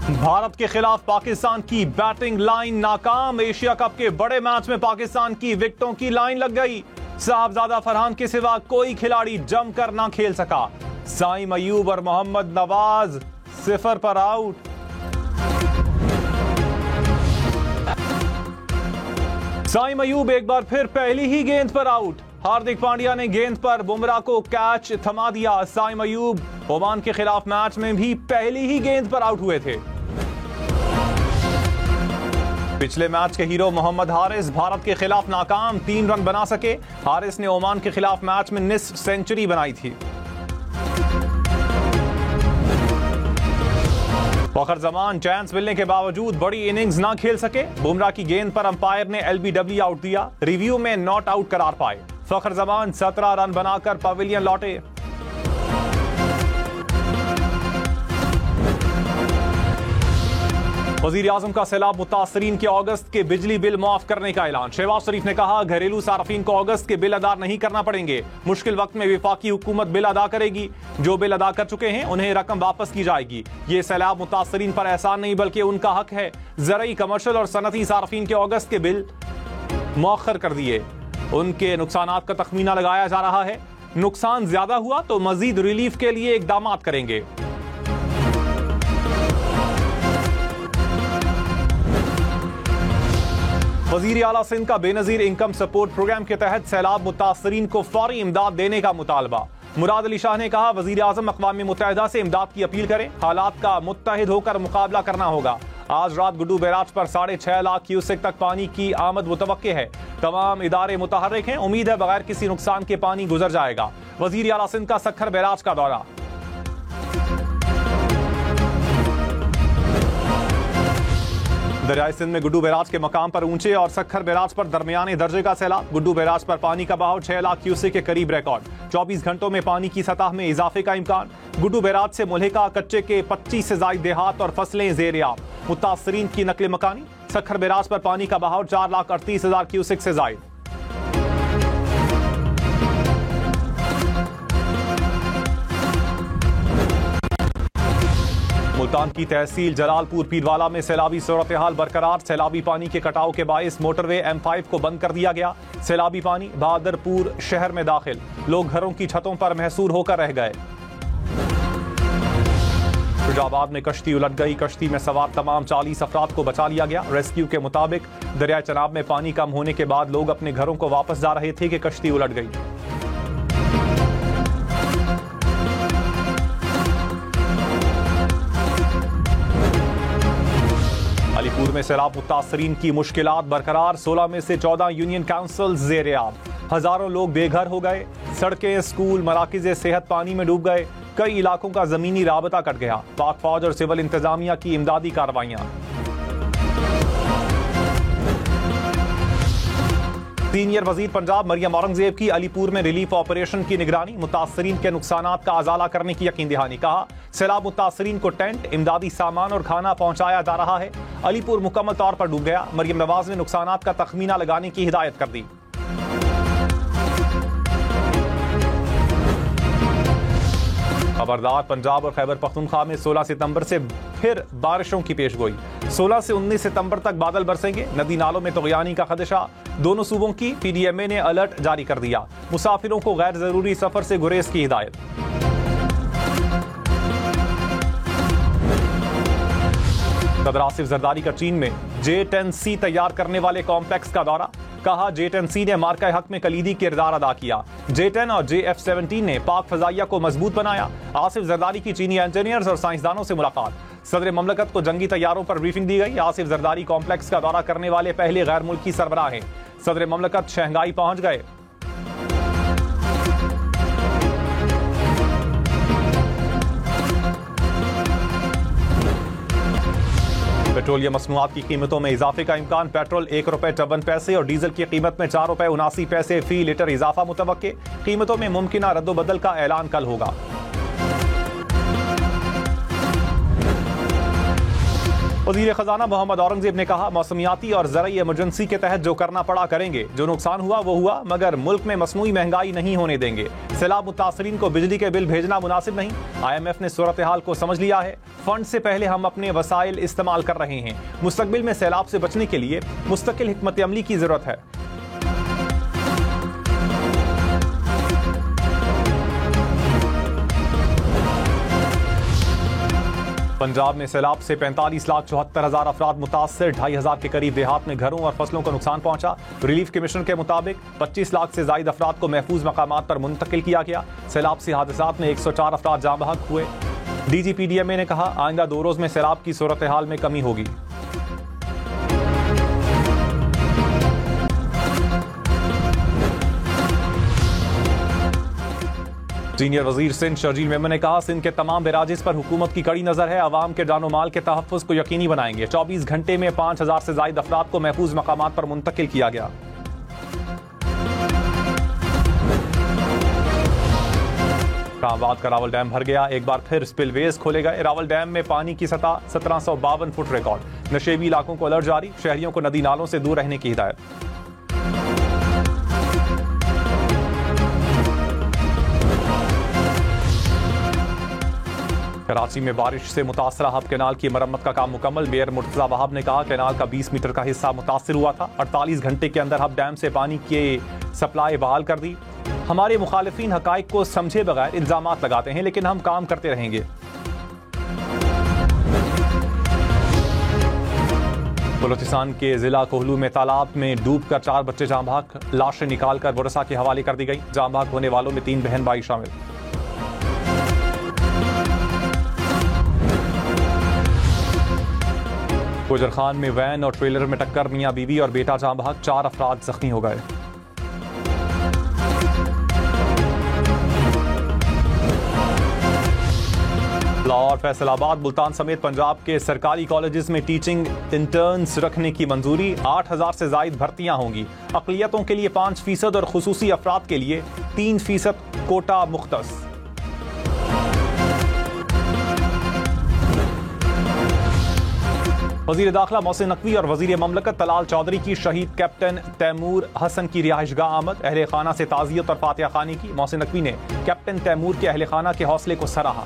भारत के खिलाफ पाकिस्तान की बैटिंग लाइन नाकाम। एशिया कप के बड़े मैच में पाकिस्तान की विकेटों की लाइन लग गई। साहबजादा फरहान के सिवा कोई खिलाड़ी जमकर ना खेल सका। साइम अयूब और मोहम्मद नवाज 0 पर आउट। साइम अयूब एक बार फिर पहली ही गेंद पर आउट। हार्दिक पांड्या ने गेंद पर बुमराह को कैच थमा दिया। साइम अयूब ओमान के खिलाफ मैच में भी पहली ही गेंद पर आउट हुए थे। पिछले मैच के हीरो मोहम्मद हारिस भारत के खिलाफ नाकाम, 3 रन बना सके। हारिस ने ओमान के खिलाफ मैच में निस्फ सेंचुरी बनाई थी। फखर जमान चांस मिलने के बावजूद बड़ी इनिंग्स ना खेल सके। बुमराह की गेंद पर अंपायर ने एलबीडब्ल्यू आउट दिया। रिव्यू में नॉट आउट करार पाए। फखर जमान 17 रन बनाकर पवेलियन लौटे। वजीर आजम का सैलाब मुतासरीन के अगस्त के बिजली बिल माफ करने का ऐलान। शहबाज शरीफ ने कहा, घरेलू सार्फिन को अगस्त के बिल अदा नहीं करना पड़ेंगे। मुश्किल वक्त में विफाकी हुकूमत बिल अदा करेगी। जो बिल अदा कर चुके हैं उन्हें रकम वापस की जाएगी। ये सैलाब मुतासरीन पर एहसान नहीं बल्कि उनका हक है। ज़रई, कमर्शियल और सनती सार्फिन के अगस्त के बिल मौखर कर दिए। उनके नुकसानात का तखमीना लगाया जा रहा है। नुकसान ज्यादा हुआ तो मजीद रिलीफ के लिए इकदाम करेंगे। वजीर आला सिंध का बेनजीर इनकम सपोर्ट प्रोग्राम के तहत सैलाब मुतासरीन को फौरी इमदाद देने का मुतालबा। मुराद अली शाह ने कहा, वजीर आजम अक़वाम मुत्तहिदा से इमदाद की अपील करें। हालात का मुत्तहिद होकर मुकाबला करना होगा। आज रात गुड्डू बैराज पर 6.5 लाख क्यूसेक तक पानी की आमद मुतवक्के है। तमाम इदारे मुतहर्रिक हैं। उम्मीद है बगैर किसी नुकसान के पानी गुजर जाएगा। वजीर आला सिंध का सखर बैराज का दौरा। दरियाई सिंध में गुड्डू बैराज के मकाम पर ऊंचे और सखर बैराज पर दरमियाने दर्जे का सैलाब। गुड्डू बैराज पर पानी का बहाव 6 लाख क्यूसेक के करीब रिकॉर्ड। 24 घंटों में पानी की सतह में इजाफे का इम्कान। गुड्डू बैराज से मुल्हिका कच्चे के 25 से ज्यादा देहात और फसलें ज़ेर-ए-आब। मुतासरीन की नकल मकानी। सखर बैराज पर पानी का बहाव 4,38,000 क्यूसेक से ज्यादा। मुल्तान की तहसील जलालपुर पीरवाला में सैलाबी सूरत हाल बरकरार। सैलाबी पानी के कटाव के बायस मोटरवे M5 को बंद कर दिया गया। सैलाबी पानी बहादुरपुर शहर में दाखिल। लोग घरों की छतों पर महसूर होकर रह गए। फिरोजाबाद में कश्ती उलट गई। कश्ती में सवार तमाम 40 अफराद को बचा लिया गया। रेस्क्यू के मुताबिक दरिया चनाब में पानी कम होने के बाद लोग अपने घरों को वापस जा रहे थे कि कश्ती उलट गई। अलीपुर में सैलाब मुतासरीन की मुश्किलात बरकरार। 16 में से 14 यूनियन काउंसिल ज़ेर-ए-आब। हजारों लोग बेघर हो गए। सड़कें, स्कूल, मराकिज़े सेहत पानी में डूब गए। कई इलाकों का जमीनी राबता कट गया। पाक फौज और सिविल इंतजामिया की इमदादी कार्रवाइयां। सीनियर वजीर पंजाब मरियम औरंगजेब की अलीपुर में रिलीफ ऑपरेशन की निगरानी। मुतासरीन के नुकसानात का अजाला करने की यकीन दहानी। कहा, सैलाब मुतासरीन को टेंट, इमदादी सामान और खाना पहुंचाया जा रहा है। अलीपुर मुकम्मल तौर पर डूब गया। मरियम नवाज ने नुकसानात का तखमीना लगाने की हिदायत कर दी। खबरदार, पंजाब और खैबर पख्तूनख्वा में 16 सितंबर से फिर बारिशों की पेशगोई। 16 से 19 सितंबर तक बादल बरसेंगे। नदी नालों में तुग़यानी का खदशा। दोनों सूबों की PDMA ने अलर्ट जारी कर दिया। मुसाफिरों को गैर जरूरी सफर से गुरेज की हिदायत। सदर आसिफ जरदारी का चीन में J-10C तैयार करने वाले कॉम्प्लेक्स का दौरा। कहा, J-10C ने मार्का हक में कलीदी किरदार अदा किया। J-10 और JF-17 ने पाक फजाइया को मजबूत बनाया। आसिफ जरदारी की चीनी इंजीनियर्स और साइंसदानों से मुलाकात। सदर ममलकत को जंगी तैयारों पर ब्रीफिंग दी गई। आसिफ जरदारी कॉम्प्लेक्स का दौरा करने वाले पहले गैर मुल्की सरबराह हैं। सदर ममलकत शंघाई पहुंच गए। पेट्रोलियम मसनूआत की कीमतों में इजाफे का इम्कान। पेट्रोल 1 रुपए 53 पैसे और डीजल की कीमत में 4 रुपए 79 पैसे फी लीटर इजाफा मुतवक्के। कीमतों में मुमकिना रद्दोबदल का ऐलान कल होगा। वज़ीर खजाना मोहम्मद औरंगजेब ने कहा, मौसमियाती और ज़राई इमरजेंसी के तहत जो करना पड़ा करेंगे, जो नुकसान हुआ वो हुआ, मगर मुल्क में मसनूई महंगाई नहीं होने देंगे। सैलाब मुतासरीन को बिजली के बिल भेजना मुनासिब नहीं। IMF ने सूरत हाल को समझ लिया है। फंड से पहले हम अपने वसाइल इस्तेमाल कर रहे हैं। मुस्तकबिल में सैलाब से बचने के लिए मुस्तकिल हिकमत अमली की जरूरत है। पंजाब में सैलाब से 45,74,000 अफराद मुतासर, 2,500 के करीब देहात में घरों और फसलों को नुकसान पहुंचा। रिलीफ कमीशन के मुताबिक 25 लाख से ज्यादा अफराद को महफूज मकामात पर मुंतकिल किया गया। सैलाब से हादसात में 104 अफराद जाँ बहक हुए। DGPDMA ने कहा, आइंदा 2 रोज में सैलाब की सूरत हाल में कमी होगी। सीनियर वजीर सिंध शर्जील मेमन ने कहा, सिंध के तमाम बैराजेस पर हुकूमत की कड़ी नजर है। अवाम के जानो माल के तहफ़्फ़ुज़ को यकीनी बनाएंगे। 24 घंटे में 5,000 से ज्यादा अफराद को महफूज मकामात पर मुंतकिल किया गया। शाहबाद का रावल डैम भर गया। एक बार फिर स्पिलवेज खोले गए। रावल डैम में पानी की सतह 1752 फुट रिकॉर्ड। नशेबी इलाकों को अलर्ट जारी। शहरियों को नदी नालों से दूर रहने की हिदायत। कराची में बारिश से मुतासरा हब कैनाल की मरम्मत का काम मुकम्मल। मेयर मुर्तजा वहाब ने कहा, कैनाल का 20 मीटर का हिस्सा मुतासर हुआ था। 48 घंटे के अंदर हब डैम से पानी की सप्लाई बहाल कर दी। हमारे मुखालिफिन हकाइक को समझे बगैर इल्जामात लगाते हैं, लेकिन हम काम करते रहेंगे। बलूचिस्तान के जिला कोहलू में तालाब में डूबकर 4 बच्चे जाँ बहक। लाशें निकालकर बुरसा के हवाले कर दी गई। जाँ बहक होने वालों में 3 बहन भाई शामिल। गुजर खान में वैन और ट्रेलर में टक्कर, मियां बीवी और बेटा जाँ बहक। 4 अफराद जख्मी हो गए। लाहौर, फैसलाबाद, मुल्तान समेत पंजाब के सरकारी कॉलेजेस में टीचिंग इंटर्न्स रखने की मंजूरी। 8,000 से जायद भर्तियां होंगी। अक़लियतों के लिए 5% और खुसूसी अफराद के लिए 3% कोटा मुख्तस। वज़ीर दाखिला मोहसिन नकवी और वज़ीर ममलकत तलाल चौधरी की शहीद कैप्टन तैमूर हसन की रिहाइशगाह आमद। अहले खाना से ताज़ियत और फातिहा खानी की। मोहसिन नकवी ने कैप्टन तैमूर के अहले खाना के हौसले को सराहा।